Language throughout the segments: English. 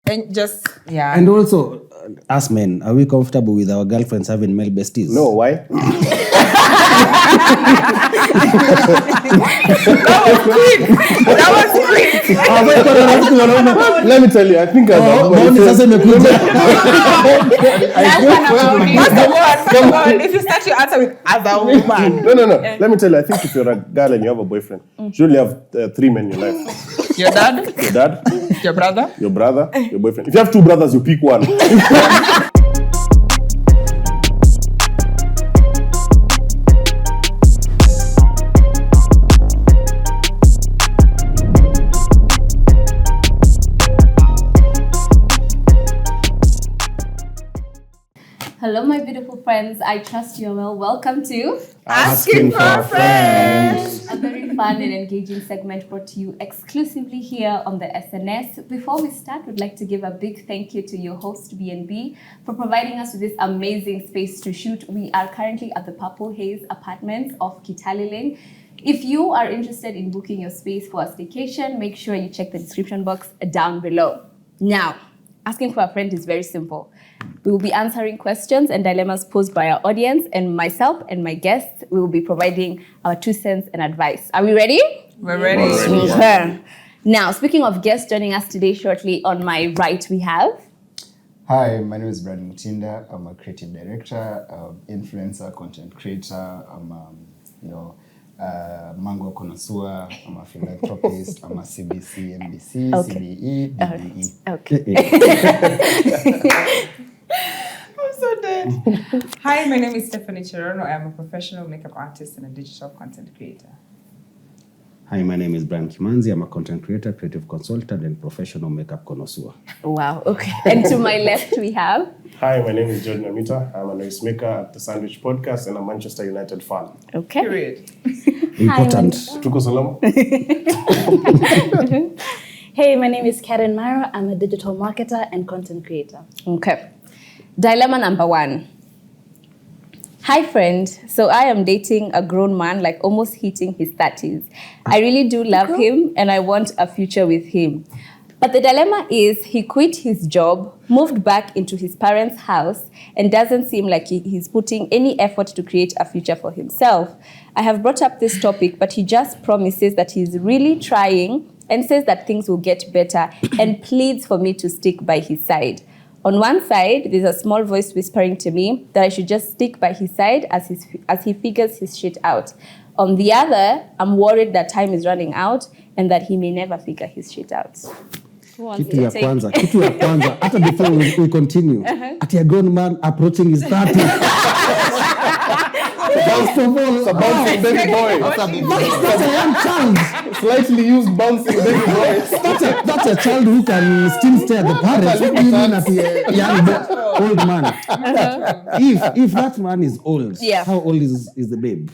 And just, yeah. And also, us men, are we comfortable with our girlfriends having male besties? No, why? That was quick. Let me tell you, I think as a Come on. If you start your answer with as a woman. No. Let me tell you, I think if you're a girl and you have a boyfriend, you only have 3 men in your life. Your dad, your brother, your boyfriend. If you have 2 brothers, you pick one. Hello, my beautiful friends. I trust you're well. Welcome to Asking for a Friend. A very fun and engaging segment brought to you exclusively here on the SNS. Before we start, we'd like to give a big thank you to Your Host BNB for providing us with this amazing space to shoot. We are currently at the Purple Haze Apartments of Kitale Lane. If you are interested in booking your space for a staycation, make sure you check the description box down below. Now, Asking for a Friend is very simple. We will be answering questions and dilemmas posed by our audience, and myself and my guests, we will be providing our 2 cents and advice. Are we ready? We're ready. Okay. Now, speaking of guests joining us today shortly, on my right we have... Hi, my name is Brad Mutinda. I'm a creative director, influencer, content creator. I'm mango connoisseur. I'm a philanthropist. I'm a CBC, MBC, CBE, DBE. Okay. I'm so dead. Hi, my name is Stephanie Cherono. I'm a professional makeup artist and a digital content creator. Hi, my name is Brian Kimanzi. I'm a content creator, creative consultant, and professional makeup connoisseur. Wow, okay. And to my left we have... Hi, my name is Jordan Amita. I'm a noisemaker at the Sandwich Podcast and a Manchester United fan. Okay. Period. Important. Tuko salama? Hey, my name is Karen Myra. I'm a digital marketer and content creator. Okay. Dilemma number 1. Hi, friend. So I am dating a grown man, like almost hitting his 30s. I really do love him and I want a future with him. But the dilemma is he quit his job, moved back into his parents' house, and doesn't seem like he's putting any effort to create a future for himself. I have brought up this topic, but he just promises that he's really trying and says that things will get better and pleads for me to stick by his side. On one side, there's a small voice whispering to me that I should just stick by his side as he figures his shit out. On the other, I'm worried that time is running out and that he may never figure his shit out. Kitu ya kwanza, hata before we continue, ati a grown man approaching his 30s. First of all, It's a bouncing baby boy. that's a young child. Slightly used bouncing baby boy. That's a child who can still stay at the parents. What do you mean at a young old man? If that man is old, how old is the babe?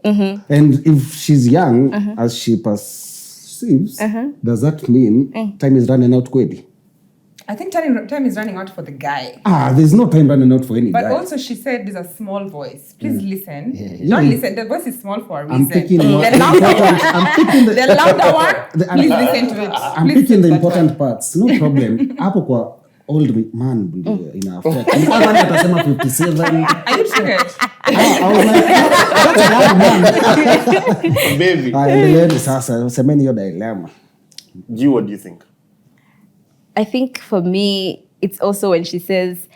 And if she's young, as she perceives, does that mean time is running out kweli? I think time is running out for the guy. There's no time running out for any guy. But also she said there's a small voice. Please listen. Don't listen. The voice is small for a reason. I'm picking the louder one, please listen to it. I'm picking the important parts. No problem. Hapo kwa old man ndio ina affect. Nilikuwa atasema 57. Are you triggered? I was like, that's a young man. Baby. Endeleeni sasa, semeni hiyo dilemma. What do you think? I think for me, it's also when she says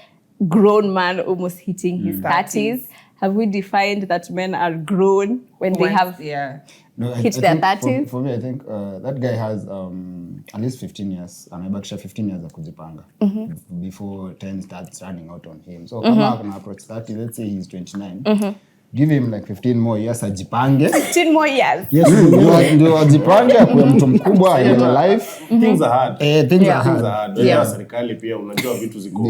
grown man almost hitting his 30s. Have we defined that men are grown when they have hit their 30s? For me, I think that guy has at least 15 years. Amebakisha 15 years ya kujipanga before 10 starts running out on him. So kama akona approach 30, let's say he's 29. Give him like 15 more years ajipange. 15 more years. Yes, Ndio ajipange kwa mtu mkubwa in life. Things are hard. Things are hard. Serikali pia unajua vitu ziko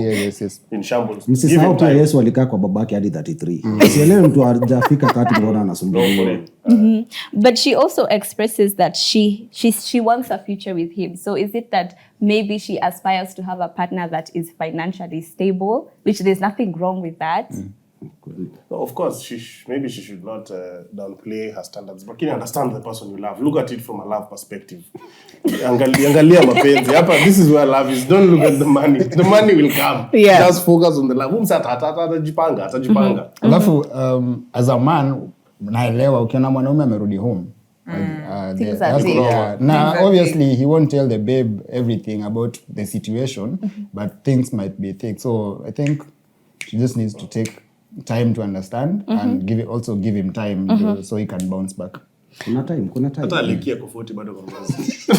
in shambles. Msisahau pia Yesu alikaa kwa babake hadi 33. Sielewi mtu hajafika 30 mbona anasumbua. But she also expresses that she wants a future with him. So is it that maybe she aspires to have a partner that is financially stable, which there's nothing wrong with that? No, of course, maybe she should not downplay her standards, but can you understand the person you love? Look at it from a love perspective. Angalia mapenzi. Hapa, this is where love is. Don't look at the money. The money will come. Yeah. Just focus on the love. Atajipanga. Alafu as a man naelewa ukiona mwanaume amerudi home. Things are thick. Now obviously he won't tell the babe everything about the situation, but things might be thick. So I think she just needs to take time to understand and give him time so he can bounce back. Kuna time. Hata alikia kwa 40 bado kwa mzazi.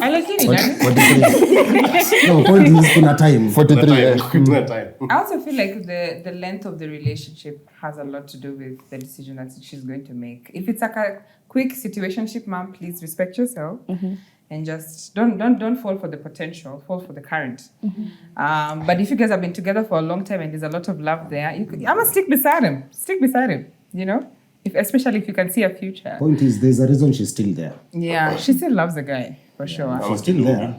I like it. 43. No, point is kuna time. 43. Kuna time. I also feel like the length of the relationship has a lot to do with the decision that she's going to make. If it's like a quick situationship, mom, please respect yourself and just don't fall for the potential, fall for the current. But if you guys have been together for a long time and there's a lot of love there, I must stick beside him. Stick beside him, you know? Especially if you can see a future. Point is, there's a reason she's still there. Yeah, she still loves the guy, for sure. She's still there.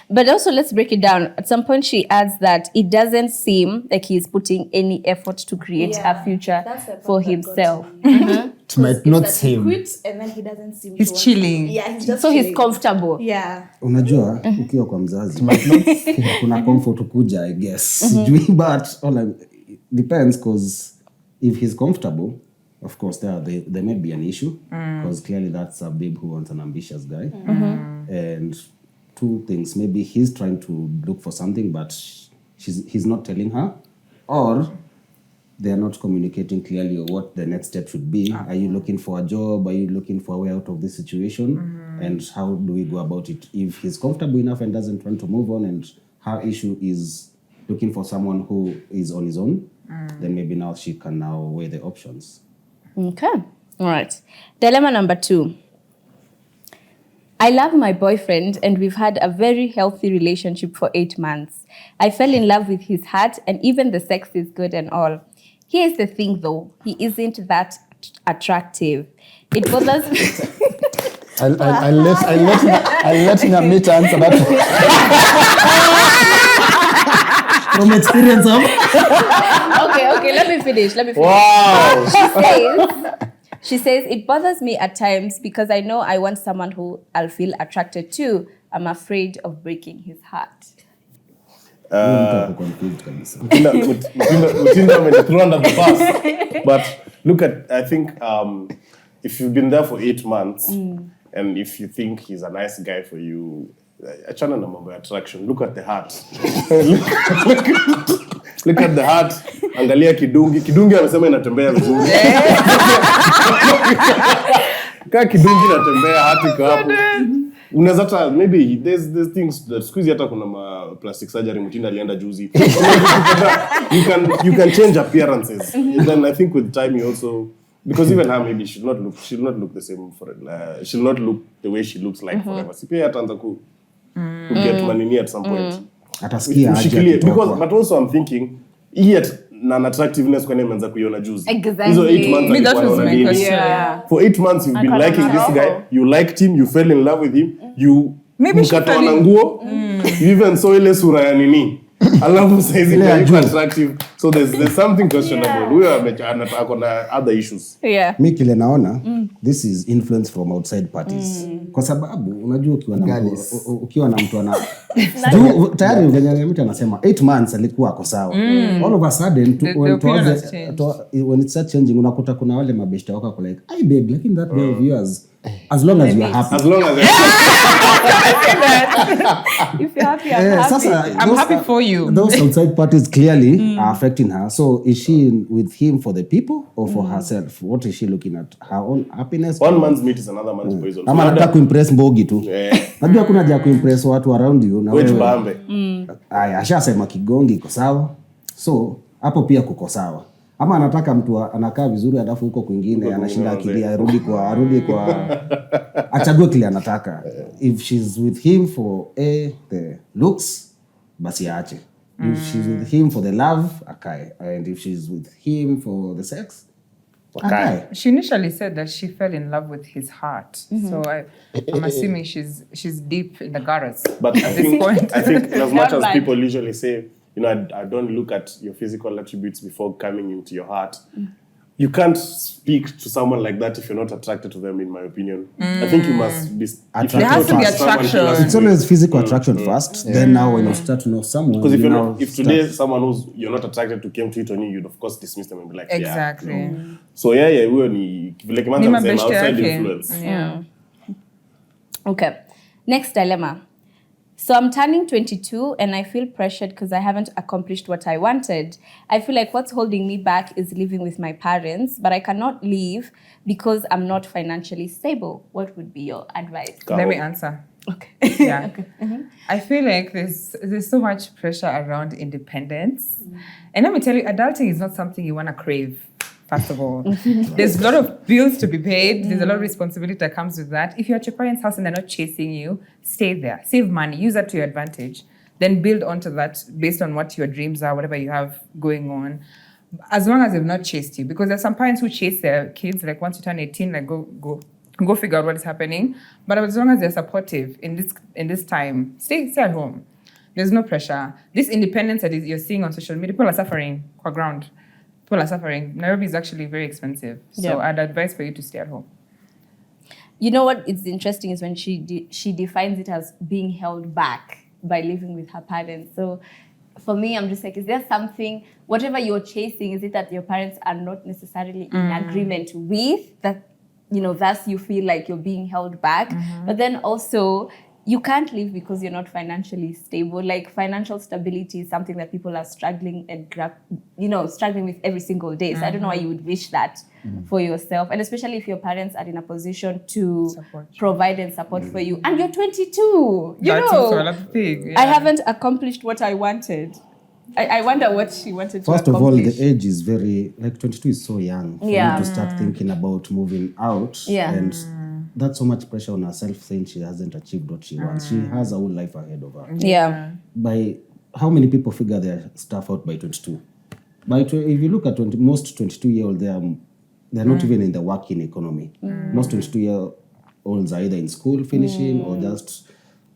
But also, let's break it down. At some point, she adds that it doesn't seem like he's putting any effort to create a future for himself. It might not seem. Quit and then he doesn't seem He's to want chilling. to. Yeah, he's just So chilling. he's comfortable. Yeah. Unajua, ukiwa kwa mzazi, kuna comfort kuja, I guess. But depends, because if he's comfortable, of course, there may be an issue, because clearly that's a babe who wants an ambitious guy. And two things, maybe he's trying to look for something, but he's not telling her, or they're not communicating clearly what the next step should be. Are you looking for a job? Are you looking for a way out of this situation? And how do we go about it? If he's comfortable enough and doesn't want to move on, and her issue is looking for someone who is on his own, then maybe now she can now weigh the options. Okay. All right. Dilemma number 2. I love my boyfriend and we've had a very healthy relationship for 8 months. I fell in love with his heart and even the sex is good and all. Here's the thing though, he isn't that attractive. It bothers me. I'll let Nyamita answer that. From experience, Okay, let me finish. Wow. She says, it bothers me at times because I know I want someone who I'll feel attracted to. I'm afraid of breaking his heart. confused kabisa. Mutinda throw under the bus. But look at, I think, if you've been there for 8 months, and if you think he's a nice guy for you, achana na mambo ya attraction. Look at the heart. Look at the heart. Angalia kidungi. Kidungi amesema inatembea vizuri. Kama kidungi inatembea hati kwa hapo. Unaweza hata maybe there's things that squeeze hata kuna plastic surgery Mutinda alienda juzi. You can change appearances. And then I think with time you also, because even her maybe she'll not look the same for she'll not look the way she looks like forever. Si pia ataanza ku get manini at some point. Atasikia aje. Because but also I'm thinking yet na attractiveness kwani imeanza kuiona juzi. Exactly. Hizo 8 months Me, that was alikuwa my nini? question. Yeah. For 8 months you've been liking this guy, you liked him, you fell in love with him, you Maybe she mkatoa fell na in- nguo, you even saw ile sura ya nini. Alafu saizi Ile ya you juu. attractive. So there's something questionable. Huyo ako na other issues. Yeah. Mi kile naona this is influence from outside parties. Kwa sababu unajua ukiwa na mtu ana tayari venye mtu anasema 8 months alikuwa ako sawa. All of a sudden The opinion has changed. when it starts changing unakuta kuna wale mabeshte wako like ai babe lakini that way of yours as long as you are happy. As long as If you're happy, I'm happy. Sasa, I'm those happy for you. Those outside parties clearly are affecting her. So is she with him for the people or for herself? What is she looking at? Her own happiness? 1 month's meat is another man's poison. Ama anataka kuimpress Mbogi tu. Eh. Najua kuna haja ya kuimpress watu around you na Which wewe. bambe. Aya, ashasema Kigongi iko sawa. So hapo pia kuko sawa. Ama anataka mtu anakaa vizuri alafu huko kwingine anashinda akilia arudi kwa achague kile anataka. If she's with him for the looks basi aache. If she's with him for the love akae, and if she's with him for the sex akae. She initially said that she fell in love with his heart. So I'm assuming she's deep in the gutters But at this point. I think as much as people usually say you know, I don't look at your physical attributes before coming into your heart. You can't speak to someone like that if you're not attracted to them, in my opinion. I think you must be... There has to be attraction. It's always physical attraction first. Then now when you start to know someone, because if today someone who's you're not attracted to came to it on you, you'd of course dismiss them and be like, Exactly. yeah. No. So wewe ni like man saying outside influence. Yeah. Okay. Next dilemma. So I'm turning 22 and I feel pressured because I haven't accomplished what I wanted. I feel like what's holding me back is living with my parents, but I cannot leave because I'm not financially stable. What would be your advice? Let me answer. Okay. Yeah. Okay. I feel like there's so much pressure around independence. And let me tell you, adulting is not something you want to crave. First of all, there's a lot of bills to be paid. There's a lot of responsibility that comes with that. If you're at your parents' house and they're not chasing you, stay there. Save money. Use that to your advantage. Then build onto that based on what your dreams are, whatever you have going on. As long as they've not chased you. Because there's some parents who chase their kids, like once you turn 18, like go figure out what is happening. But as long as they're supportive in this time, stay at home. There's no pressure. This independence that you're seeing on social media, people are suffering for ground. People are suffering. Nairobi is actually very expensive. So I'd advise for you to stay at home. You know what is interesting is when she defines it as being held back by living with her parents. So for me, I'm just like, is there something, whatever you're chasing, is it that your parents are not necessarily in agreement with that, you know, thus you feel like you're being held back. But then also, you can't live because you're not financially stable. Like financial stability is something that people are struggling struggling with every single day. So I don't know why you would wish that for yourself. And especially if your parents are in a position to provide and support for you. And you're 22, That's also another thing. Yeah. I haven't accomplished what I wanted. I wonder what she wanted to First accomplish. of all, the age is very, like 22 is so young for you to start thinking about moving out. Yeah. And that's so much pressure on herself saying she hasn't achieved what she wants. She has her whole life ahead of her. Yeah. By how many people figure their stuff out by 22? If you look at most 22-year-olds, they're not even in the working economy. Most 22-year-olds are either in school finishing or just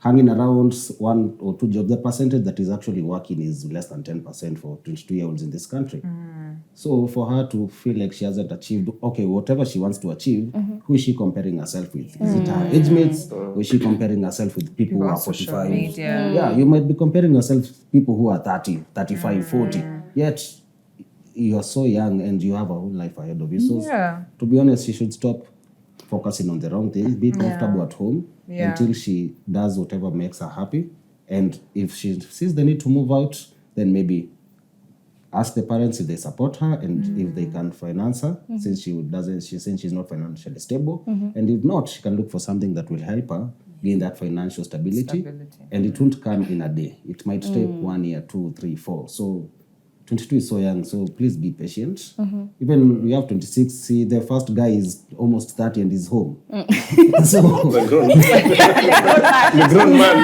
hanging around 1 or 2 jobs. The percentage that is actually working is less than 10% for 22-year-olds in this country. So for her to feel like she hasn't achieved, whatever she wants to achieve, who is she comparing herself with? Is it her age mates? Or is she comparing herself with people who are 45? Yeah, you might be comparing yourself with people who are 30, 35, 40. Yet you're so young and you have a whole life ahead of you. So to be honest, she should stop focusing on the wrong things, be comfortable at home until she does whatever makes her happy. And if she sees the need to move out, then maybe ask the parents if they support her and if they can finance her, since she's saying she's not financially stable. And if not, she can look for something that will help her gain that financial stability. And it won't come in a day. It might take 1 year, 2, 3, 4. So 22 is so young, so please be patient. Even we have 26, see, the first guy is almost 30 and is home. So The grown man.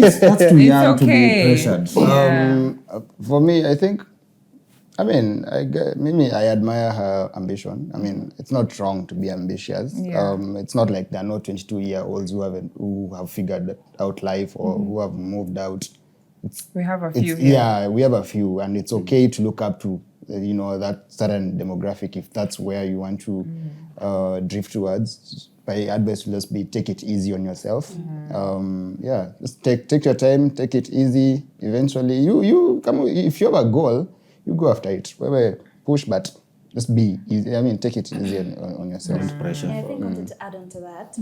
that's too young to be pressured. For me, I think, I admire her ambition. I mean, it's not wrong to be ambitious. It's not like there are no 22-year-olds who have figured out life or who have moved out. We have a few. Yeah, we have a few, and it's okay to look up to that certain demographic if that's where you want to drift towards. My advice will just be take it easy on yourself. Just take your time, take it easy. Eventually, you come. If you have a goal, you go after it. Push, but just be easy. I mean, take it easy on yourself. Pressure. Yeah, I think I wanted to add on to that.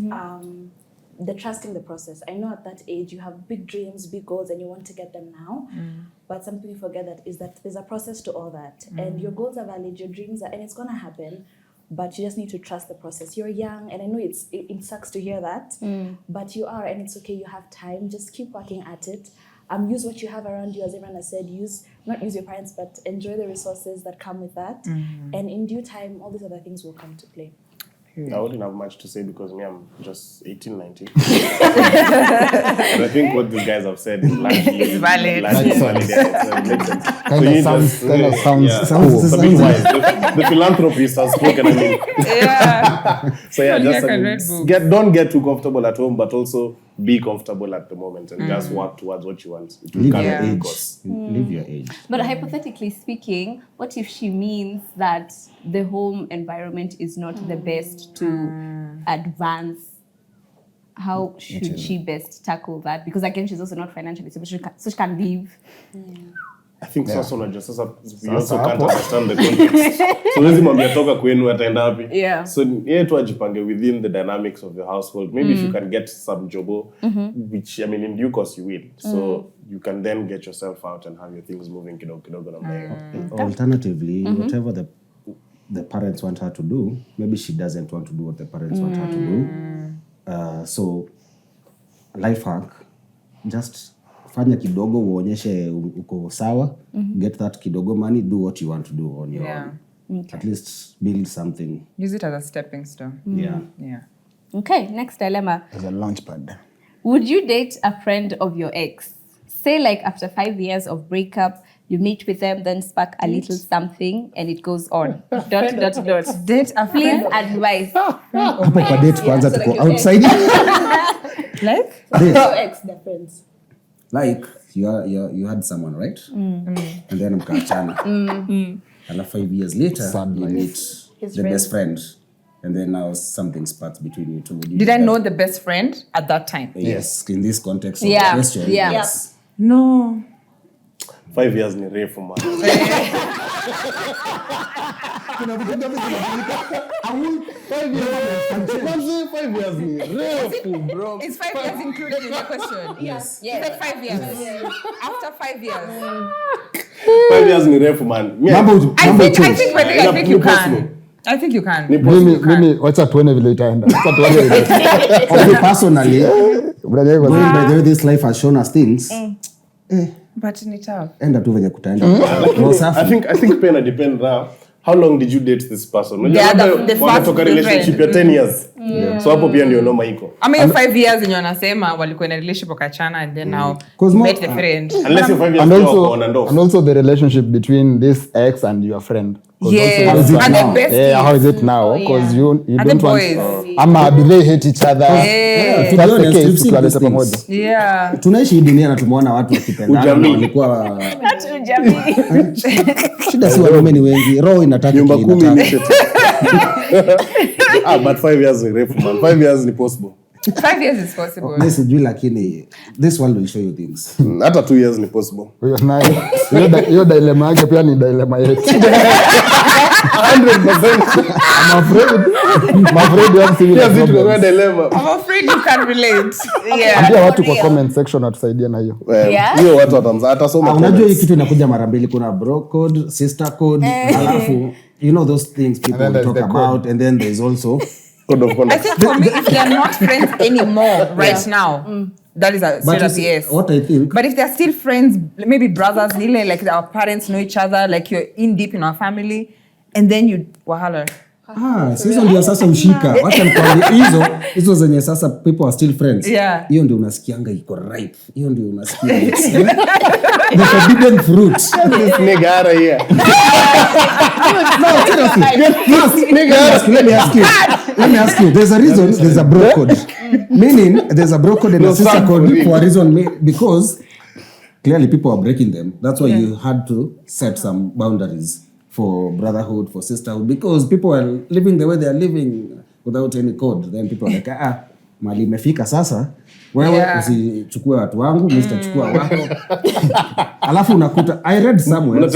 The trusting the process. I know at that age you have big dreams, big goals, and you want to get them now. But something you forget is that there's a process to all that. And your goals are valid, your dreams are, and it's going to happen. But you just need to trust the process. You're young, and I know it sucks to hear that. But you are, and it's okay. You have time. Just keep working at it. Use what you have around you, as everyone has said. Not use your parents, but enjoy the resources that come with that. And in due time, all these other things will come to play. I wouldn't have much to say because me, I'm just 18, 19. But I think what these guys have said is largely valid. Kind of sounds cool. But meanwhile, the philanthropist has spoken. I mean, so just don't get too comfortable at home, but also be comfortable at the moment and just work towards what you want. It will Live come your at a age. cost. Live your age. But hypothetically speaking, what if she means that the home environment is not the best to advance? How should she best tackle that? Because again, she's also not financially stable, so she can leave. I think sasa unajua sasa we also can't understand the context. So lazima mwambie toka kwenu ataenda wapi. Yeah. So yeye tu ajipange within the dynamics of the household. Maybe if you can get some jobo, which I mean in due course you will. So you can then get yourself out and have your things moving kidogo namna hiyo. Alternatively, whatever the parents want her to do, maybe she doesn't want to do what the parents want her to do. So life hack, just fanya kidogo uonyeshe uko sawa, get that kidogo money, do what you want to do on your own. Okay. At least build something. Use it as a stepping stone. Yeah. Okay, next dilemma. As a launch pad. Would you date a friend of your ex? Say like after 5 years of breakup, you meet with them, then spark a little something and it goes on. ... Date a Please friend. advise. Hapo kwa date kwanza so tuko like your outside. Like? Your ex, their friends. Like you had someone, right? And then mkaachana. And 5 years later, you meet the best friend. And then now something sparks between you two. Did I know the best friend at that time? Yes, in this context of Yeah, the question. yeah. Yes. No. 5 years ni refu man. Kwanza 5 years ni refu bro. Is 5 years included in the question? Yes. Is it 5 years? After 5 years. 5 years ni refu man. I think you can. I think you can. Mimi wacha tuone vile itaenda. Wacha tuone vile. Okay, personally, going by the way this life has shown us things, But ni tough. enda tu venye kutaenda. I think pena depend now. How long did you date this person? Yeah, the first Wametoka relationship ya 10 years. So hapo pia ndio noma iko. Ama hiyo 5 years yenye wanasema walikuwa in a relationship wakachana and then now met the friend. Unless you 5 years And go on and off. also the relationship between this ex and your friend. Yes. How is it And now? the best Yeah, how is it now? Because you And the don't want boys. ama do they hate each other? Yeah. To be That's the honest, case, we've seen tuwalete these pamoja. things. Yeah. Tunaishi hii dunia na tumeona watu wakipendana na Ujamii. walikuwa shida si wanaume ni wengi, roho inataka Nyumba kile 10 inataka. initiative. But 5 years ni refu man. 5 years ni possible. 5 years is possible. Mimi sijui lakini this world will show you things. Hata 2 years ni possible. Huyo naye hiyo dilemma yake pia ni dilemma yetu. 100%. I'm afraid you have similar Yes, it problems. was a dilemma. I'm afraid you can relate. Yeah. Ambia watu kwa comment section watusaidie na hiyo. Yeah. Hiyo watu atasoma. Unajua hii kitu inakuja mara mbili, kuna bro code, sister code, alafu you know those things people And then talk there's the about, and then there's also Code of I conduct. think for me, if they are not friends anymore right now, that is a but straight you up see, yes. what I think But if they're still friends, maybe brothers, like our parents know each other, like you're in deep in our family, and then you wahala. hizo ndio sasa ushika. Wacha nikwambie hizo zenye sasa people are still friends. Yeah. Hiyo ndio unasikianga iko ripe. Hiyo ndio unasikia. The forbidden fruit. This nigga out of here. No, seriously. Let me ask you. There's a reason there's a bro code. Meaning there's a bro code and a sister code for a reason because clearly people are breaking them. That's why you had to set some boundaries for brotherhood, for sisterhood, because people are living the way they are living without any code. Then people are like, mali imefika sasa, wewe usichukue watu wangu, mimi sitachukua wako. Alafu unakuta I read somewhere.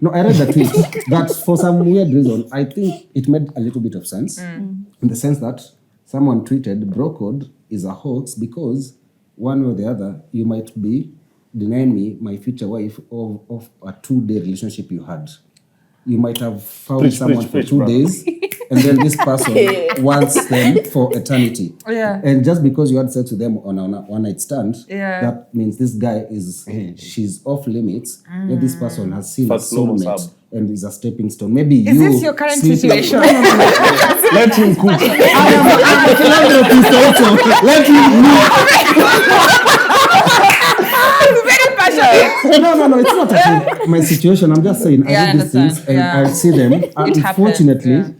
No, I read that tweet that for some weird reason I think it made a little bit of sense in the sense that someone tweeted bro code is a hoax because one way or the other you might be denying me my future wife of a 2-day relationship you had. You might have found someone for 2 days and then this person wants them for eternity. Yeah. And just because you had sex with them on a one-night stand, Yeah. that means this guy she's off limits and this person has seen a Fast normal soulmate sub. and is a stepping stone. Maybe Is this your current situation? Let him cook. I'm a philanthropist also. Let him Very passionate. No, it's not my situation. I'm just saying, I read these things and I see them. Unfortunately,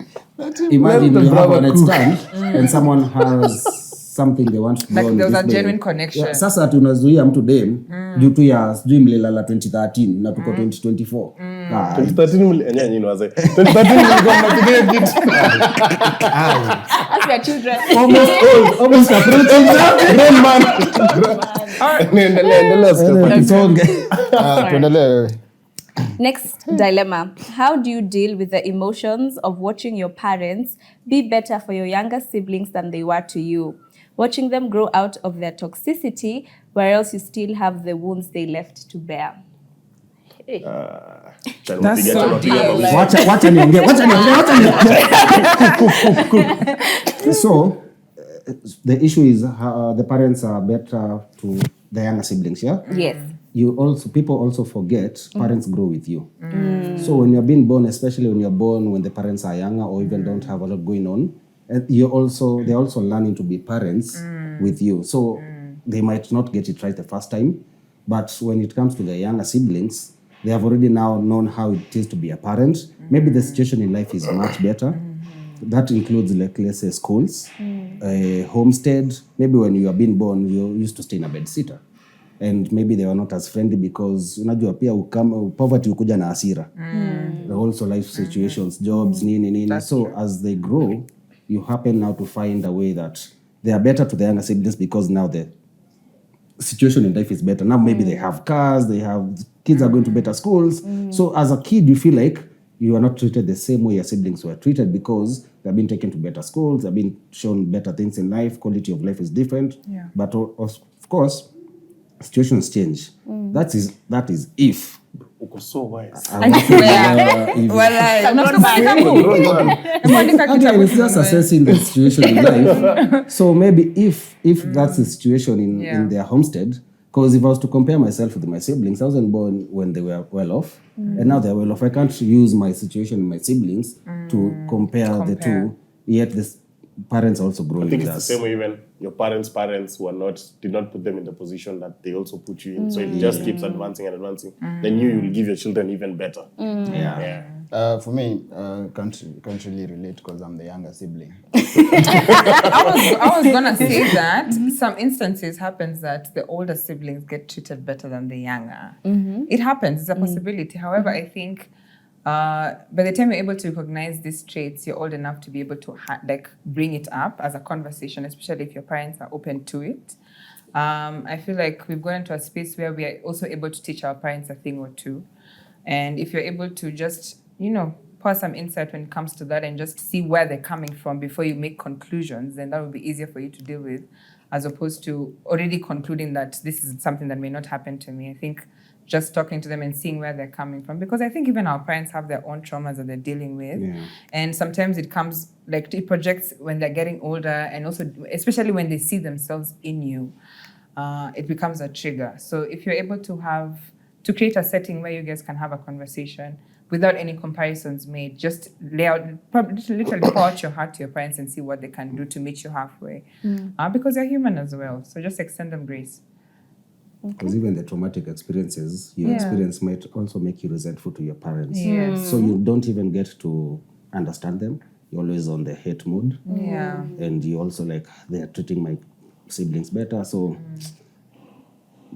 imagine you have a night stand and someone has something they want to Like go on there was this a day. genuine connection. Yeah, sasa tunazuia mtu dem juu tu ya sijui mlilala 2013 na tuko 2024. 2013 nyinyi wazee. 2013 mlikuwa mnapiga kitu. As your children. Almost approaching Grown man. Endelea Steph. Tusonge. Tuendelee wewe. Next dilemma. How do you deal with the emotions of watching your parents be better for your younger siblings than they were to you? Watching them grow out of their toxicity, where else you still have the wounds they left to bear. That's so deep. Wacha niongee. So the issue is the parents are better to the younger siblings, yeah? Yes. People also forget parents grow with you. So when you're being born, especially when you're born when the parents are younger or even don't have a lot going on, they're also learning to be parents with you. So they might not get it right the first time, but when it comes to the younger siblings, they have already now known how it is to be a parent. Maybe the situation in life is much better. That includes, like, let's say, schools, homestead. Maybe when you are being born, you used to stay in a bed sitter. And maybe they were not as friendly because unajua pia poverty ukuja na hasira. Also life situations, jobs, nini. So as they grow, you happen now to find a way that they are better to the younger siblings because now the situation in life is better. Now maybe they have cars, kids are going to better schools. So as a kid, you feel like you are not treated the same way your siblings were treated because they've been taken to better schools, they've been shown better things in life, quality of life is different. Yeah. But of course, situations change. That is if. Uko so wise. I'm just assessing the situation in life. So maybe if that's the situation in their homestead, because if I was to compare myself with my siblings, I wasn't born when they were well off, and now they're well off. I can't use my situation with my siblings to compare the two. Yet this parents also growing. I think with it's us. the same way even your parents did not put them in the position that they also put you in. So it just keeps advancing and advancing. Then you will give your children even better. For me, can't really relate because I'm the younger sibling. I was gonna say that some instances happens that the older siblings get treated better than the younger. It happens, it's a possibility. However, I think by the time you're able to recognize these traits, you're old enough to be able to bring it up as a conversation, especially if your parents are open to it. I feel like we've gone into a space where we are also able to teach our parents a thing or two. And if you're able to just, pour some insight when it comes to that and just see where they're coming from before you make conclusions, then that will be easier for you to deal with, as opposed to already concluding that this is something that may not happen to me. I think just talking to them and seeing where they're coming from, because I think even our parents have their own traumas that they're dealing with. And sometimes it comes, it projects when they're getting older, and also, especially when they see themselves in you, it becomes a trigger. So if you're able to create a setting where you guys can have a conversation without any comparisons made, just literally pour out your heart to your parents and see what they can do to meet you halfway. Because they're human as well. So just extend them grace. Because even the traumatic experiences you experience might also make you resentful to your parents. Yes. So you don't even get to understand them. You're always on the hate mode. Yeah. And you also they are treating my siblings better. So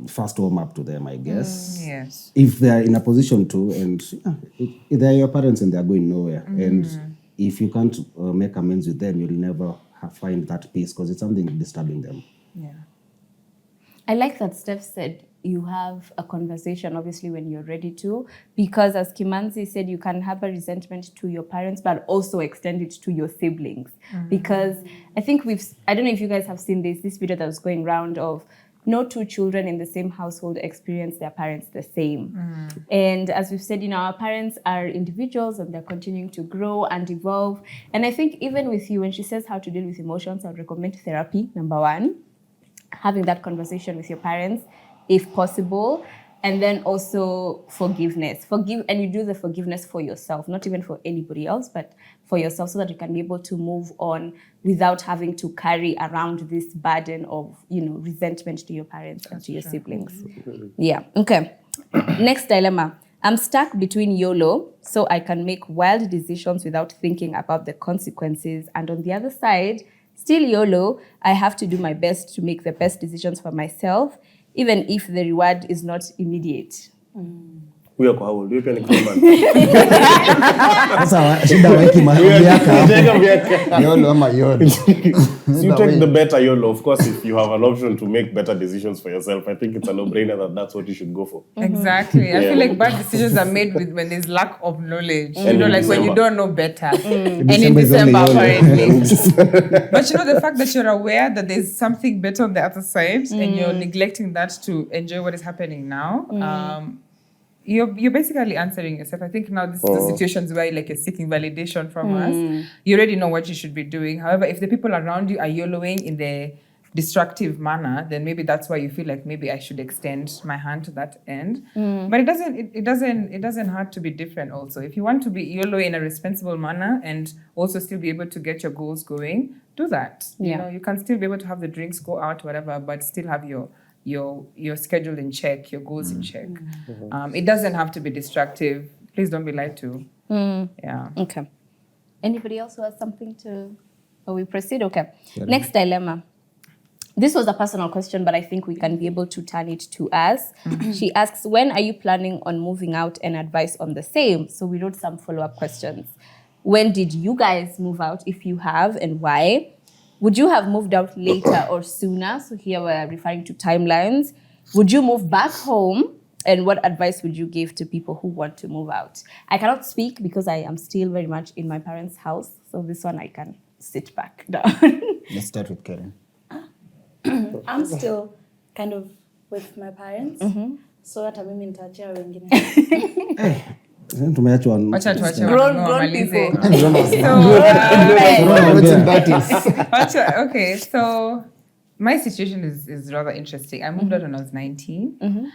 first warm up to them, I guess. Yes. If they're in a position to, and if they're your parents and they're going nowhere. And if you can't make amends with them, you'll never find that peace because it's something disturbing them. Yeah. I like that Steph said you have a conversation, obviously, when you're ready to, because as Kimanzi said, you can have a resentment to your parents, but also extend it to your siblings. Because I think I don't know if you guys have seen this video that was going around of no two children in the same household experience their parents the same. And as we've said, our parents are individuals and they're continuing to grow and evolve. And I think even with you, when she says how to deal with emotions, I would recommend therapy, number one. Having that conversation with your parents, if possible, and then also forgiveness. And you do the forgiveness for yourself, not even for anybody else, but for yourself, so that you can be able to move on without having to carry around this burden of, resentment to your parents and to your siblings. Yeah. Okay. Next dilemma. I'm stuck between YOLO, so I can make wild decisions without thinking about the consequences, and on the other side, Still YOLO, I have to do my best to make the best decisions for myself, even if the reward is not immediate. Huyo kwa how old? Huyo pia ni grown man. Sasa shida weki miaka hapo. YOLO ama YOLO. So you take the better YOLO. Of course, if you have an option to make better decisions for yourself, I think it's a no-brainer that that's what you should go for. Exactly. I feel like bad decisions are made when there's lack of knowledge. You And know, in like when you December. don't know better. And in December is only December, YOLO. apparently. But you know, the fact that you're aware that there's something better on the other side and you're neglecting that to enjoy what is happening now, you're basically answering yourself. I think now this is the situations where like you're seeking validation from us. You already know what you should be doing. However, if the people around you are YOLOing in the destructive manner, then maybe that's why you feel like maybe I should extend my hand to that end. But it doesn't have to be different also. If you want to be YOLO in a responsible manner and also still be able to get your goals going, do that. You know, you can still be able to have the drinks, go out, whatever, but still have your schedule in check, your goals in check. It doesn't have to be destructive. Please don't be lied to. Yeah. Okay. Anybody else who has something to... Oh, we proceed? Okay. Next dilemma. This was a personal question, but I think we can be able to turn it to us. She asks, when are you planning on moving out, and advice on the same? So we wrote some follow-up questions. When did you guys move out, if you have, and why? Would you have moved out later or sooner? So here we're referring to timelines. Would you move back home? And what advice would you give to people who want to move out? I cannot speak because I am still very much in my parents' house. So this one I can sit back down. Let's start with Karen. I'm still kind of with my parents. So hata mimi nitaachia wengine. Tumeachwa Wacha tuache Grown wamalize. Okay, so my situation is rather interesting. I moved out when I was 19.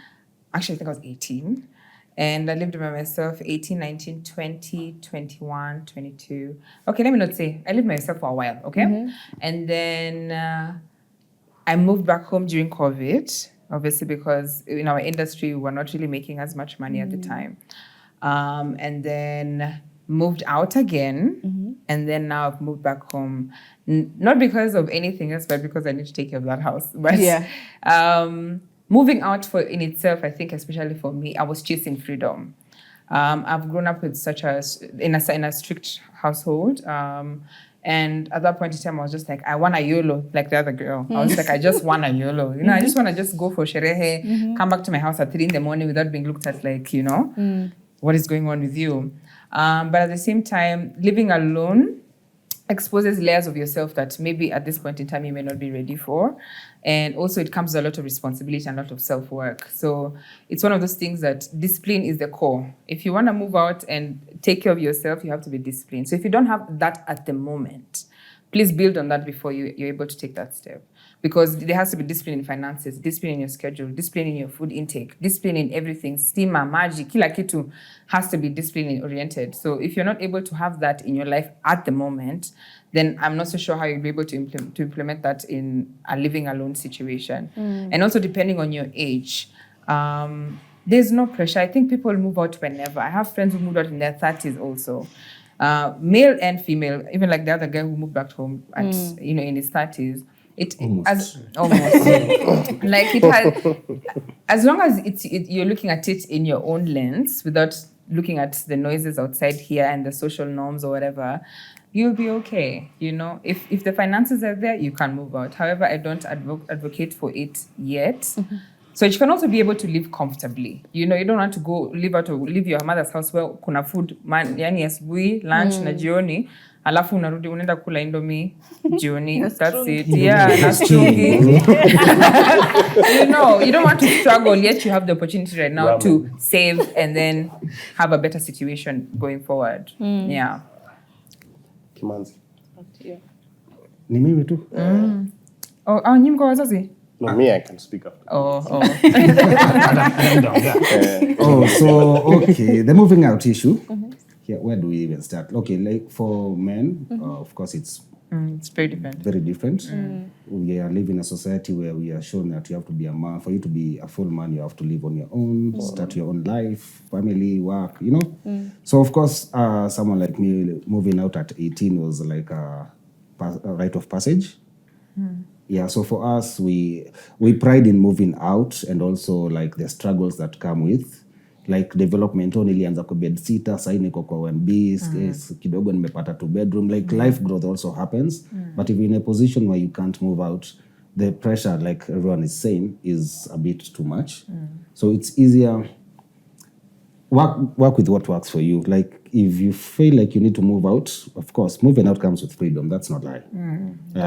Actually, I think I was 18. And I lived by myself 18, 19, 20, 21, 22. Okay, let me not say. I lived by myself for a while, okay? And then I moved back home during COVID, obviously because in our industry, we were not really making as much money at the time. And then moved out again. And then now I've moved back home. Not because of anything else, but because I need to take care of that house. But moving out in itself, I think, especially for me, I was chasing freedom. I've grown up with in a strict household. And at that point in time, I was just like, I want a YOLO, like the other girl. I was like, I just want a YOLO. You know, I just want to just go for sherehe, come back to my house at 3 a.m. without being looked at like, you know, what is going on with you? But at the same time, living alone exposes layers of yourself that maybe at this point in time you may not be ready for. And also it comes with a lot of responsibility and a lot of self-work. So it's one of those things that discipline is the core. If you want to move out and take care of yourself, you have to be disciplined. So if you don't have that at the moment, please build on that before you're able to take that step. Because there has to be discipline in finances, discipline in your schedule, discipline in your food intake, discipline in everything. Stima, maji, kila kitu has to be discipline oriented. So if you're not able to have that in your life at the moment, then I'm not so sure how you'll be able to implement that in a living alone situation. And also depending on your age, there's no pressure. I think people move out whenever. I have friends who moved out in their 30s also. Male and female, even like the other guy who moved back home at in his 30s. Almost. Like it has, as long as you're looking at it in your own lens without looking at the noises outside here and the social norms or whatever, you'll be okay. You know, if the finances are there, you can move out. However, I don't advocate for it yet. So you can also be able to live comfortably. You know, you don't want to go leave your mother's house where kuna food, yani asubuhi, lunch na jioni, alafu unarudi unaenda kula indomie jioni. That's it. Yeah, that's true. You know, you don't want to struggle, yet you have the opportunity right now to save and then have a better situation going forward. Yeah. Kimanzi. Ni mimi tu. Oh, nyinyi mko wazazi? No, me, I can speak up. So okay, the moving out issue. Yeah, where do we even start? Okay, like for men, of course, it's very different. Very different. We are living in a society where we are shown that you have to be a man. For you to be a full man, you have to live on your own, start your own life, family, work, you know. So of course, someone like me moving out at 18 was like rite of passage. Yeah, so for us, we pride in moving out, and also like the struggles that come with like development. Nilianza kwa bed sitter, sasa niko kwa 1B, kidogo nimepata 2 bedroom. Like life growth also happens, but if you're in a position where you can't move out, the pressure, like everyone is saying, is a bit too much. So it's easier. Work with what works for you. Like if you feel like you need to move out, of course, moving out comes with freedom. That's not lie.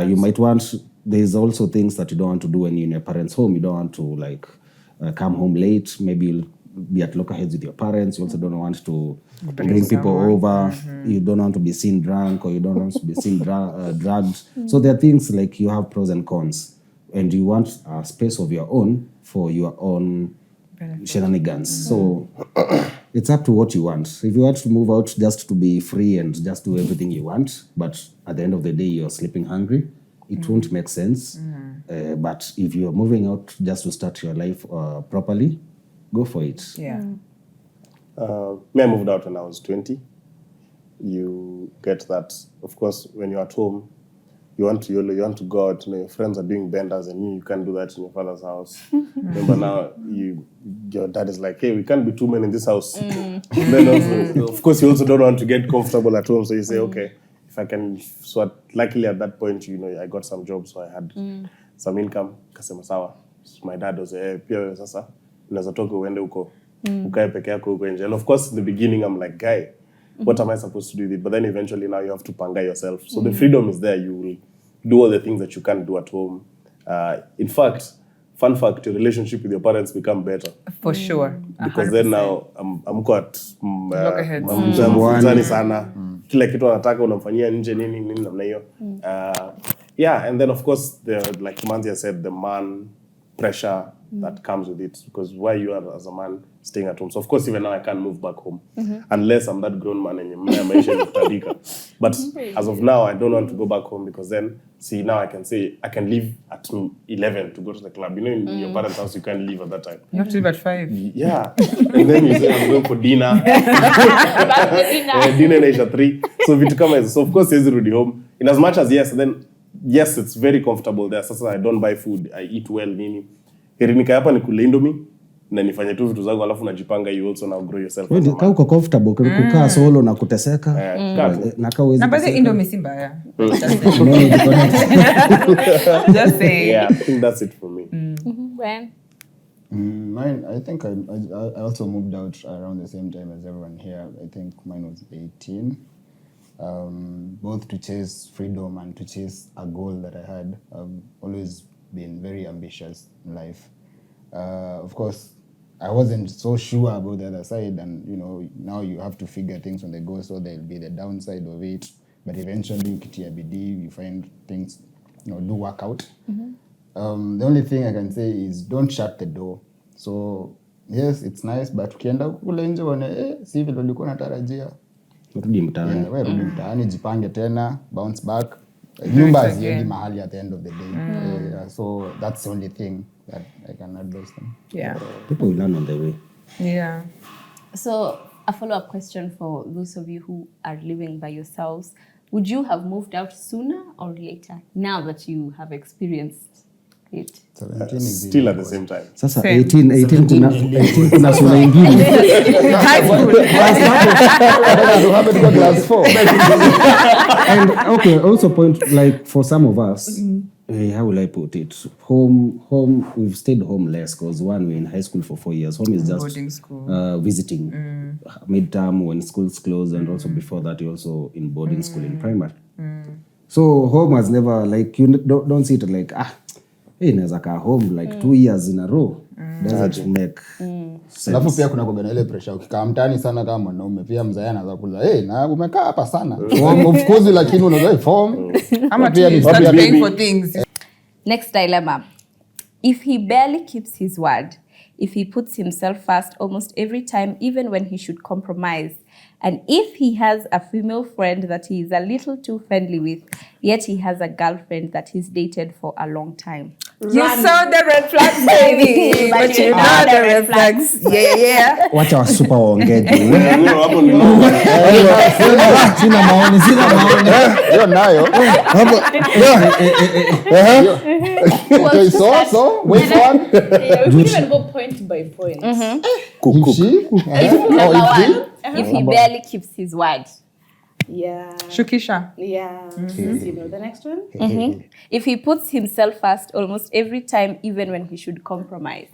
You might want. There's also things that you don't want to do when you're in your parents' home. You don't want to like come home late. Maybe you'll be at lockerheads with your parents. You also don't want to bring people over. You don't want to be seen drunk, or you don't want to be seen drugged. So there are things like you have pros and cons, and you want a space of your own for your own shenanigans. So it's up to what you want. If you want to move out just to be free and just do everything you want, but at the end of the day you're sleeping hungry, it won't make sense. But if you're moving out just to start your life properly, go for it. Yeah. Me, I moved out when I was 20. You get that, of course, when you're at home, you want to YOLO, you want to go out, your friends are doing benders and you can't do that in your father's house. Remember now, your dad is like, hey, we can't be 2 men in this house. Then also, of course, you also don't want to get comfortable at home, so you say, okay, if I can. So luckily at that point, I got some jobs, so I had some income. Kasema sawa. So my dad was pia wewe sasa unaweza toka uende huko ukae peke yako huko nje. And of course, in the beginning, I'm like, guy, what am I supposed to do with it? But then eventually now you have to panga yourself. So the freedom is there. You will do all the things that you can't do at home. In fact, fun fact, your relationship with your parents become better. For sure. Because 100%. Then now I'm got Lockerheads. mzani sana. Kila kitu anataka unamfanyia nje nini namna hiyo. Yeah, and then of course, like Manzia said, the man pressure that comes with it, because why you are as a man staying at home. So of course, even now I can't move back home unless I'm that grown man and but as of now, I don't want to go back home, because then now I can say I can leave at 11 to go to the club. In your parents' house you can't leave at that time. You have to leave at 5. Yeah. And then you say I'm going for dinner. Dinner is at 3. So vitu kama hizo. So of course siwezi rudi home. In as much as yes, it's very comfortable there. Sasa I don't buy food, I eat well nini. Nika hapa nikule Indomie na nifanye tu vitu zangu, alafu najipanga, you also now grow yourself. Wewe kama uko comfortable kukaa solo na kuteseka. Na kama uwezi. Na basi Indomie si mbaya. Just say. Yeah, I think that's it for me. When? Mine, I think I also moved out around the same time as everyone here. I think mine was 18. Both to chase freedom and to chase a goal that I had. I've always been very ambitious in life. Of course, I wasn't so sure about the other side, and now you have to figure things on the go, so there'll be the downside of it. But eventually, ukitia bidii, you find things do work out. The only thing I can say is don't shut the door. So yes, it's nice, but ukienda kule nje uone si vile ulikuwa unatarajia. Rudi mtaani. Wewe rudi mtaani, jipange tena, bounce back. Nyumba haziendi mahali at the end of the day. So that's the only thing that I can advise them. Yeah. People will learn on the way. Yeah. So a follow-up question for those of you who are living by yourselves. Would you have moved out sooner or later, now that you have experienced it? 17 is Still at the same time. Sasa Same. 18 kuna sura ingine. High school. class 4. And okay, also point, like for some of us, how will I put it? Home, we've stayed home less because one, we're in high school for 4 years. Home is just Boarding school. Visiting. Midterm when schools close, and also before that, you're also in boarding school in primary. So home was never like, you don't see it like, hey, naweza kaa home like 2 years in a row. Doesn't make sense. Alafu pia kuna kwa ile pressure ukikaa mtaani sana kama mwanaume, pia mzae anaanza kuuliza, na umekaa hapa sana. Of course, lakini unaweza form. Ama you start paying for things. Next dilemma. If he barely keeps his word, if he puts himself first almost every time, even when he should compromise, and if he has a female friend that he is a little too friendly with, yet he has a girlfriend that he's dated for a long time. You saw the red flags, baby, but you know the red flags. Yeah. Wacha wa super waongeje. Hapo ni Sina maoni. Hiyo nayo. Okay, so wait on. We can even go point by point. If he barely keeps his word. Yeah. Shukisha. Yeah. You know the next one? If he puts himself first almost every time, even when he should compromise.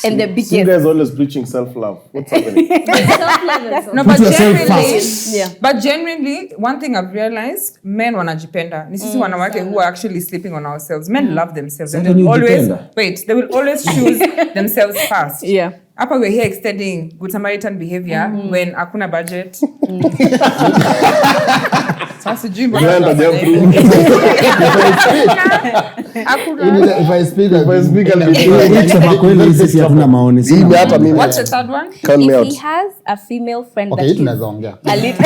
And the You biggest. guys always preaching self-love. What's happening? No, Put but yourself genuinely, first. but genuinely, one thing I've realized, men wanajipenda. Ni sisi wanawake who are actually sleeping on ourselves. Men love themselves. And Sasa they ni will always, ujipenda. they will always choose themselves first. Yeah. Hapa we're here extending good Samaritan behavior when hakuna budget. Sasa sijui mbona Brand tunafanya of hivi. Hakuna. If I speak, Kusema kweli sisi hatuna maoni. Sina Mimi hata mimi. What's the third one? Count me If out. he has a female friend okay, that hii is tunaweza ongea. a little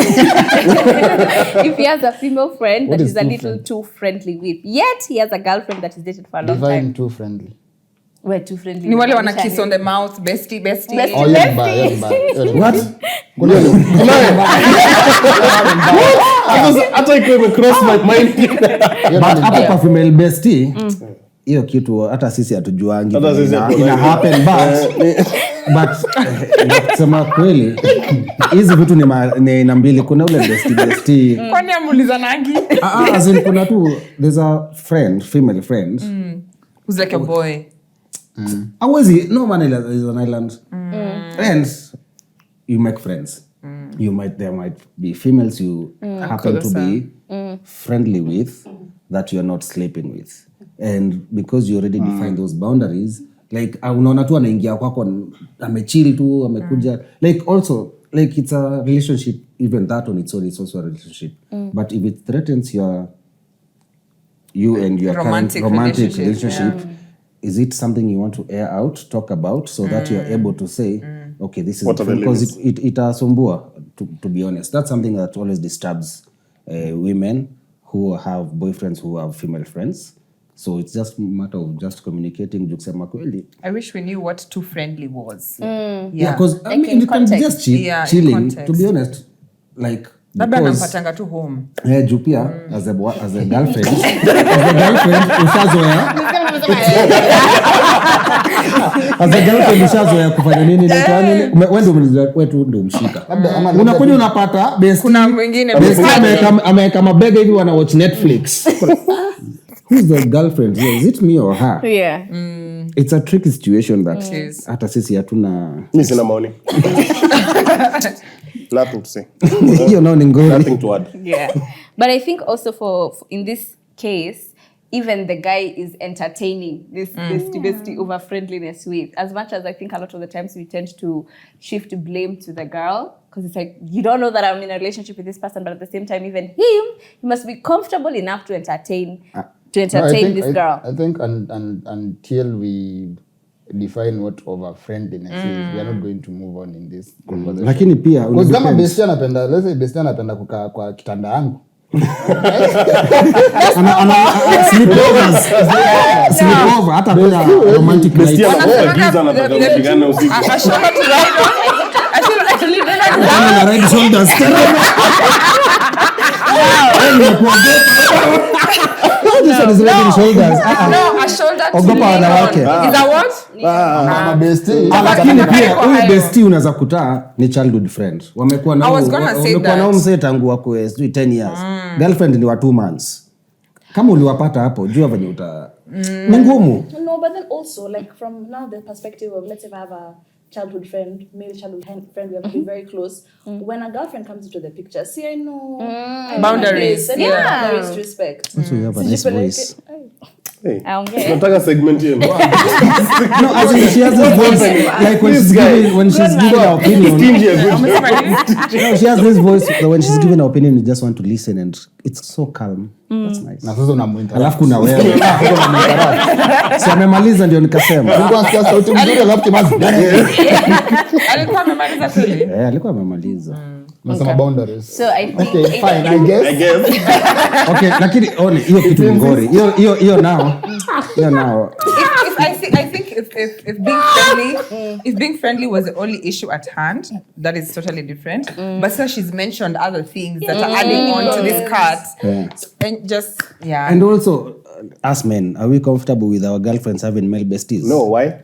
if he has a female friend What that is is a too little friend? too friendly with, yet he has a girlfriend that is dated for a long Define time. too friendly. We're too friendly. Ni wale wana kiss on the mouth, bestie. Bestie. Oh, hiyo ni mbaya, hiyo ni mbaya, hiyo ni mbaya. What? Hata iko imecross my mind. Hiyo ni But hapo mbaya. kwa female bestie, hiyo kitu hata sisi hatujuangi. Hata sisi Ina hatujuangi. happen but kusema kweli hizi vitu ni aina mbili. Kuna ule bestie. Kwani amulizanangi? As in kuna tu there's a friend, female friend. Who's like a boy. Awezi, no man is an island. And you make friends. There might be females you happen to be friendly with that you're not sleeping with. And because you already define those boundaries, like unaona tu anaingia kwako amechill tu amekuja, like also like it's a relationship, even that on its own is also a relationship. But if it threatens you and your Romantic current romantic relationship, relationship, is it something you want to air out, talk about, so that you're able to say, okay, this is What are the because it asumbua, to be honest. That's something that always disturbs women who have boyfriends who have female friends. So it's just a matter of just communicating. Kusema kweli. I wish we knew what too friendly was. Yeah, because I mean, in you can context. just Yeah, in chilling. context. To be honest, like Labda because nampatanga tu home. juu pia as a girlfriend, ushazoea as a girlfriend ushazoea kufanya nini na nini, wewe ndio mshika. Unakuja unapata best, Kuna mwingine ameweka mabega hivi wana watch Netflix. Who's the girlfriend? Is it me or her? Yeah. It's a tricky situation that Yes. hata sisi hatuna. Mimi sina maoni. Nothing to say. Hiyo nao ni ngori. Nothing to add. Yeah. But I think also for in this case, even the guy is entertaining this bestie over friendliness with. As much as I think a lot of the times we tend to shift blame to the girl, because it's like, you don't know that I'm in a relationship with this person, but at the same time, even he must be comfortable enough to entertain this girl. I think until we define what over friendliness is, we are not going to move on in this conversation. Lakini pia Because kama bestie anapenda, let's say bestie anapenda kukaa kwa kitanda yangu. Sleepovers hata pia romantic night. Bestia na giza anataka kupigana usiku. Ashona to ride on. I Ana ride shoulders. This one is riding shoulders. No, a shoulder to Ogopa lean wanawake. on. Is that what? Kama bestie. Lakini pia Kwa huyu hayo. bestie unaweza kutaa ni childhood friend. Wamekuwa I was gonna say that. nao mzee tangu wako 10 years. Girlfriend ni wa 2 months. Kama uliwapata hapo, jua venye ni ngumu. No, but then also, like, from now the perspective of, let's say if I have a childhood friend, male childhood friend, we have been very close. When a girlfriend comes into the picture, see, I know Boundaries, and yeah. there is respect. So you have a nice voice. Hey. Aongee. Nataka segment yenu. No, as in she has this voice, like when she's giving her opinion. Stingy a good. No, she has this voice that when she's giving her opinion, you just want to listen, and it's so calm. That's nice. Na sasa unamuinterrupt. Alafu kuna wewe. Si amemaliza ndio nikasema. Ulikuwa unasikia sauti mzuri alafu kimazi. Alikuwa amemaliza kweli. Alikuwa amemaliza. Unasema boundaries. So I think Okay, fine, I guess. Okay, lakini one hiyo kitu ni ngori. Hiyo now. I think if being friendly was the only issue at hand, that is totally different. But so she's mentioned other things that are adding on to this cart. And just And also, us men, are we comfortable with our girlfriends having male besties? No, why?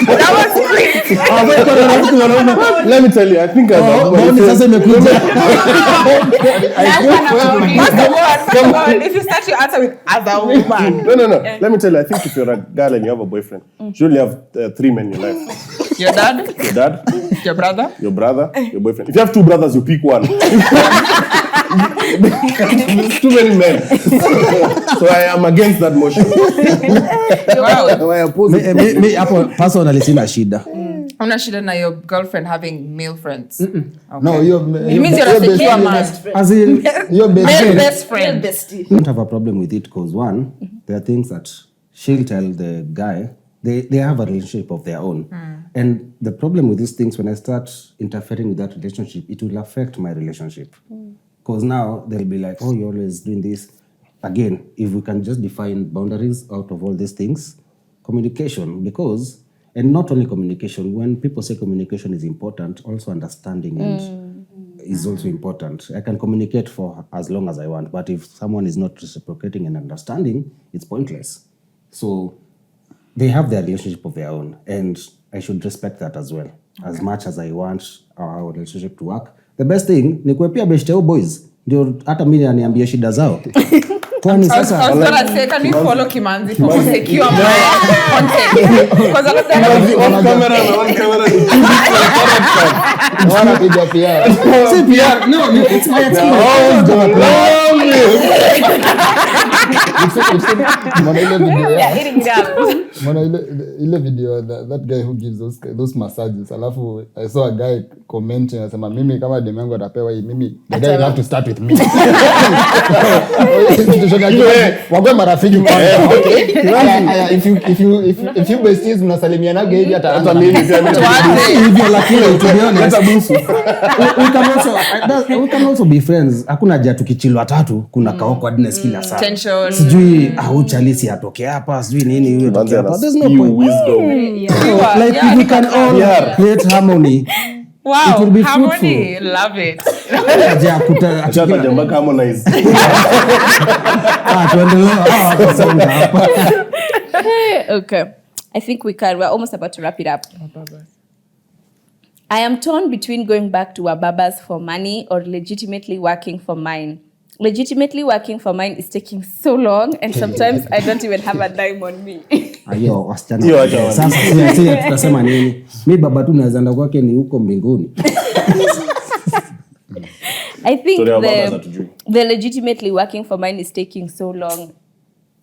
That was quick. Let me tell you, I think as a Sasa imekuja. Come on. If you start your answer with as a woman. No. Let me tell you, I think if you're a girl and you have a boyfriend, you only have 3 men in your life. Your dad, Your dad, your brother. your brother, your boyfriend. If you have 2 brothers, you pick one. There's too many men. So I am against that motion. Wow. I oppose it. Me hapo personally sina shida. Una shida na your girlfriend having male friends. Okay. No, It means you're a secure man. As in, Your Male best best friend. I don't have a problem with it because one, there are things that she'll tell the guy, they have a relationship of their own. And the problem with these things, when I start interfering with that relationship, it will affect my relationship. Because now they'll be like, oh, you're always doing this. Again, if we can just define boundaries out of all these things, communication, because, and not only communication, when people say communication is important, also understanding and is also important. I can communicate for as long as I want, but if someone is not reciprocating and understanding, it's pointless. So they have their relationship of their own, and I should respect that as well. As much as I want our relationship to work, the best thing ni kuepia beshte boys ndio hata mimi aniambia shida zao. Kwani I was sasa gonna say, can we follow Kimanzi for more secure content? Because I was like, Off camera na on camera. wanapiga pia. si PR, no, it's my experience. Mwana ile video ya. eating it up. Mwana ile video that guy who gives those massages. Alafu I saw a guy commenting anasema mimi kama demu yangu atapewa hii mimi the guy will have to start with me. Wagwe marafiki kwanza. Okay. If you besties mnasalimianaga hivi hata Mimi pia Hivyo lakini to be honest, we can also be friends. Hakuna haja tukichilwa tatu kuna awkwardness kila saa. tension. Sijui au chalisi atoke hapa, sijui nini hiyo atoke hapa. There's no point. wisdom. Like if we can all create harmony, it will Wow, be harmony. Love it. haja kuta Chata jamba Harmonize. tuendelee kusonga hapa. Okay. I think we're almost about to wrap it up. I am torn between going back to Wababa's for money or legitimately working for mine. Legitimately working for mine is taking so long, and sometimes I don't even have a dime on me. Ayo wasichana. Hiyo acha Sasa si tutasema nini? Mi baba tu naweza enda kwake ni huko mbinguni. I think Sorry, Wababas hatujui. the legitimately working for mine is taking so long.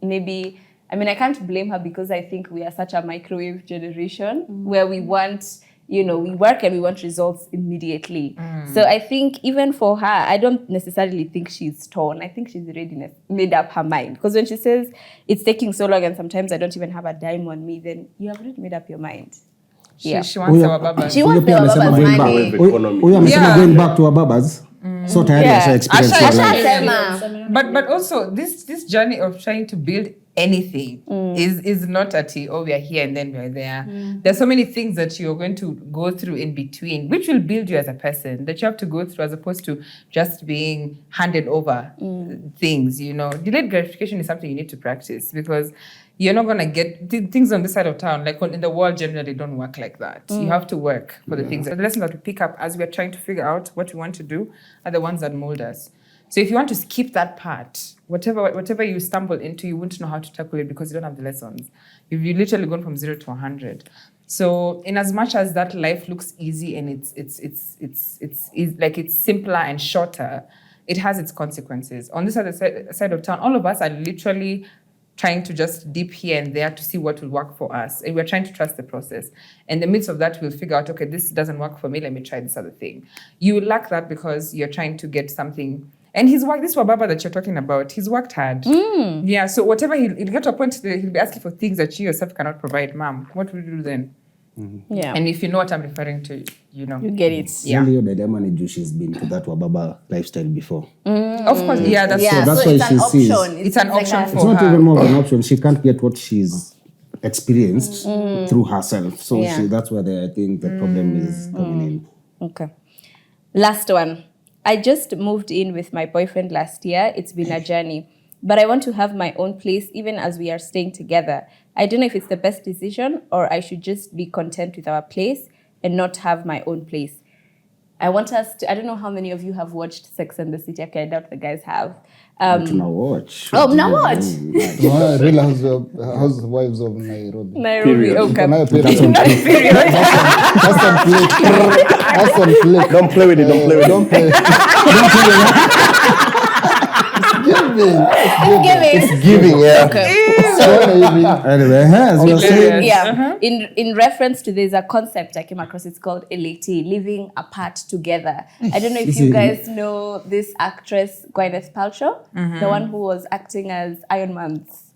Maybe, I mean, I can't blame her because I think we are such a microwave generation where we want, we work and we want results immediately. So I think even for her, I don't necessarily think she's torn. I think she's already made up her mind. Because when she says it's taking so long and sometimes I don't even have a dime on me, then you have already made up your mind. She wants our baba. She wants the Wababa's money. Huyo amesema Yeah. going back to Wababas. So tayari asha experience Asha- your life. Ashasema. But also this journey of trying to build anything is not we are here and then we're there. There's so many things that you're going to go through in between, which will build you as a person, that you have to go through as opposed to just being handed over things. Delayed gratification is something you need to practice because you're not going to get things on this side of town, like in the world generally don't work like that. You have to work for the things. The lessons that we pick up as we are trying to figure out what we want to do are the ones that mold us. So if you want to skip that part, whatever you stumble into, you won't know how to tackle it because you don't have the lessons. You've literally gone from 0 to 100. So in as much as that life looks easy and it's simpler and shorter, it has its consequences. On this other side of town, all of us are literally trying to just dip here and there to see what will work for us. And we're trying to trust the process. In the midst of that, we'll figure out, okay, this doesn't work for me, let me try this other thing. You lack that because you're trying to get something. And this Wababa that you're talking about, he's worked hard. Yeah, so whatever, he'll get to a point that he'll be asking for things that you yourself cannot provide. Mom, what will you do then? Yeah. And if you know what I'm referring to, you know. You get it. Yeah. Only your dilemma ni juu she's been to that Wababa lifestyle before. Of course, yeah, that's Yeah, that's so why it's an she sees- option. It's an option It's for not her. even more of an option. She can't get what she's experienced through herself. So Yeah. that's where I think the problem is coming in. Okay. Last one. I just moved in with my boyfriend last year. It's been a journey. But I want to have my own place even as we are staying together. I don't know if it's the best decision or I should just be content with our place and not have my own place. I want us to, I don't know how many of you have watched Sex and the City. Okay, I doubt the guys have. Now watch. Oh, now what? Real Housewives of Nairobi. Nairobi, okay. That's on Not period. That's on flick. That's on flick. Don't play with it. Don't play with it. Don't play. Giving. Giving, yeah. Okay. Anyway, as we were saying, Yeah. In reference to, there's a concept I came across. It's called LAT, living apart together. I don't know if you guys know this actress Gwyneth Paltrow, the one who was acting as Iron Man's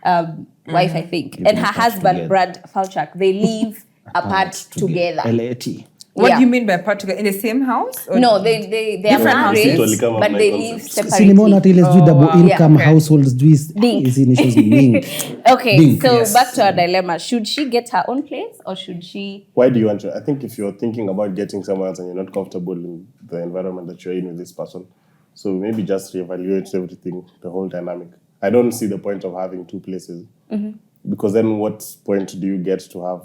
wife, I think, and her apart husband together. Brad Falchuk. They live apart together. LAT. What Yeah. do you mean by apart together? In the same house? Or No, they are Different married, houses. but they live Sinimona separately. ati let's do double income okay. households. Dink. Hizi initials ni mingi. Okay, Dink, so yes. back to our dilemma. Should she get her own place or should she? Why do you want to? I think if you're thinking about getting somewhere else and you're not comfortable in the environment that you're in with this person, so maybe just reevaluate everything, the whole dynamic. I don't see the point of having two places because then what point do you get to have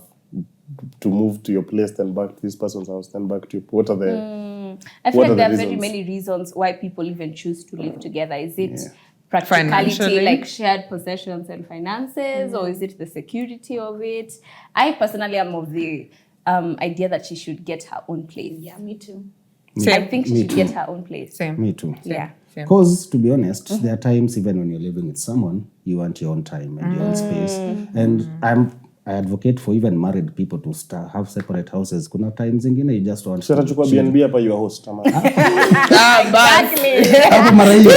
to move to your place, then back to this person's house, then back to what are the I feel What like are there the are very reasons? many reasons why people even choose to live together. Is it practicality, Financially? like shared possessions and finances, or is it the security of it? I personally am of the idea that she should get her own place. Yeah, me too. I think she Me should too. get her own place. Same. Me too. Yeah. Same. Because to be honest, there are times even when you're living with someone, you want your own time and your own space. And I advocate for even married people to have separate houses. Kuna times zingine you just want so atachukua chill. BNB hapa your host ama Exactly. Hapo mara hiyo.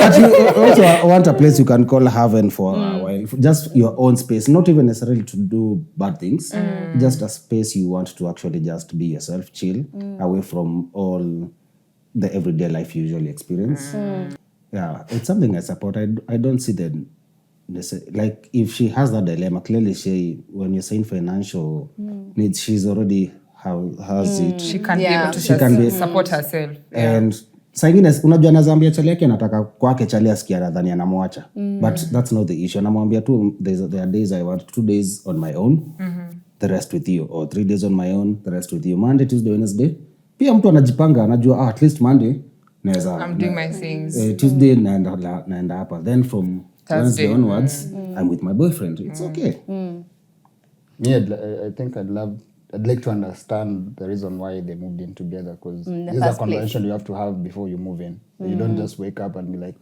But you also want a place you can call heaven for a while. Just your own space. Not even necessarily to do bad things. Just a space you want to actually just be yourself, chill, away from all the everyday life you usually experience. Yeah, it's something I support. I don't see like if she has that dilemma, clearly when you're saying financial needs, she's already has it. She can Yeah. be able to She can be- support herself. And saa ingine unajua anazambia chali yake anataka kwake chali asikia nadhani anamwacha. But that's not the issue. Anamwambia tu there are days I want 2 days on my own, the rest with you, or 3 days on my own, the rest with you. Monday, Tuesday, Wednesday. Pia mtu anajipanga anajua at least Monday naweza I'm doing my things. Tuesday naenda hapa, then from Thursday. Wednesday onwards I'm with my boyfriend. It's okay. Me, I think I'd like to understand the reason why they moved in together, because this is a first convention you have to have before you move in. You don't just wake up and be like,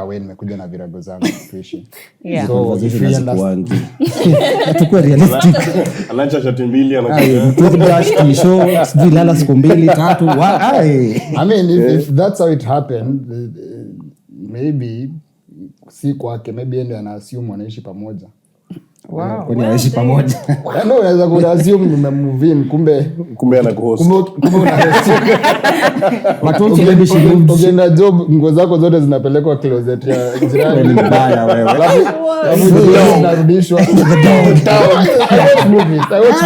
we nimekuja na virago zangu tuishi. Yeah. So if you understand, Tukue realistic. anacha shati mbili anakuja Toothbrush, tisho, sijui lala siku 2-3. I mean, if that's how it happened, maybe si kwake, maybe ende ana assume wanaishi pamoja. Wow. Kwani wanaishi pamoja. Yaani unaweza ku assume nimemove in, kumbe anakuhost kumbe una But also maybe she moved. ukienda job nguo zako zote zinapelekwa closet ya Wewe ni jirani. mbaya wewe. Alafu zinarudishwa. I watch movies. Don't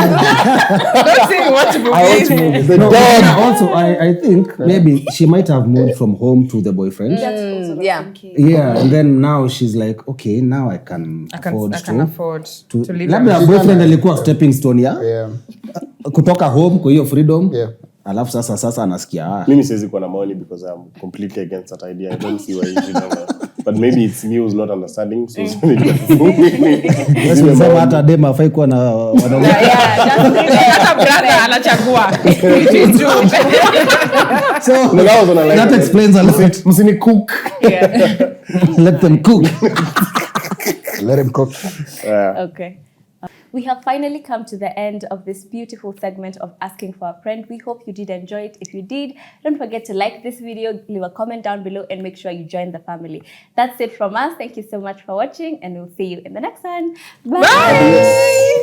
say you watch movies. The No, dog. yeah, also I think maybe she might have moved from home to the boyfriend. That's also what I'm yeah. thinking. Yeah, and then now she's like, okay, now I can I afford can afford to live. labda boyfriend alikuwa stepping stone ya Yeah. kutoka home kwa hiyo freedom. Yeah. Alafu sasa anasikia mimi siwezi kuwa na maoni because I'm completely against that idea. I don't see why you should have that. But maybe it's me who's not understanding, so sema hata dem afai kuwa na wanaume. Hata brother anachagua. So No, that was what I like. that explains a lot. Msini cook. Let them cook. Let him cook. Okay. We have finally come to the end of this beautiful segment of Asking for a Friend. We hope you did enjoy it. If you did, don't forget to like this video, leave a comment down below, and make sure you join the family. That's it from us. Thank you so much for watching, and we'll see you in the next one. Bye.